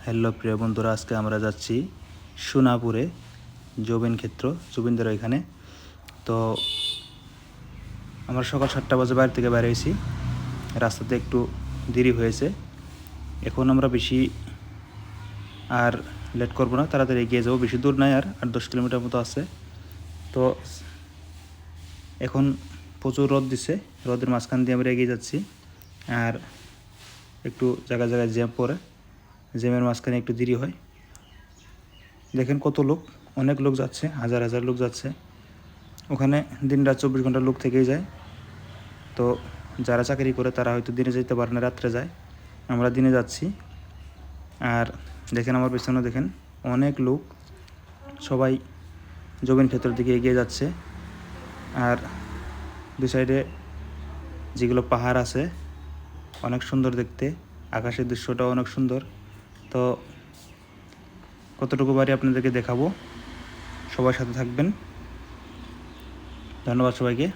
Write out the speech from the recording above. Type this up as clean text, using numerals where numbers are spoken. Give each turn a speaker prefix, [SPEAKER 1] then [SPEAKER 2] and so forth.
[SPEAKER 1] Hello প্রিয় বন্ধুরা, আজকে আমরা যাচ্ছি সোনাপুরে জবিন ক্ষেত্র, জবিনদের এখানে। তো আমরা সকাল 7টা বাজে বাড়ি থেকে বেরিয়েছি। রাস্তাতে একটু দেরি হয়েছে। এখন আমরা বেশি আর লেট করবো না, তাড়াতাড়ি এগিয়ে যাবো। বেশি দূর নাই, আর 8-10 কিলোমিটার মতো আছে। তো এখন প্রচুর রোদ দিছে, রোদের মাঝখান দিয়ে আমরা এগিয়ে যাচ্ছি। আর একটু জায়গায় জায়গায় জ্যাম পড়ে, জ্যামের মাঝখানে একটু দেরি হয়। দেখেন কত লোক, অনেক লোক যাচ্ছে, হাজার হাজার লোক যাচ্ছে। ওখানে দিন রাত 24 ঘন্টা লোক থেকেই যায়। তো যারা চাকরি করে তারা হয়তো দিনে যেতে পারে না, রাত্রে যায়। আমরা দিনে যাচ্ছি। আর দেখেন আমার পেছনে দেখেন অনেক লোক, সবাই জবিন ক্ষেত্রের দিকে এগিয়ে যাচ্ছে। আর দুই সাইডে যেগুলো পাহাড় আছে, অনেক সুন্দর দেখতে, আকাশের দৃশ্যটাও অনেক সুন্দর। তো কতটুকু বাড়ি আপনাদেরকে দেখাবো, সবার সাথে থাকবেন। ধন্যবাদ সবাইকে।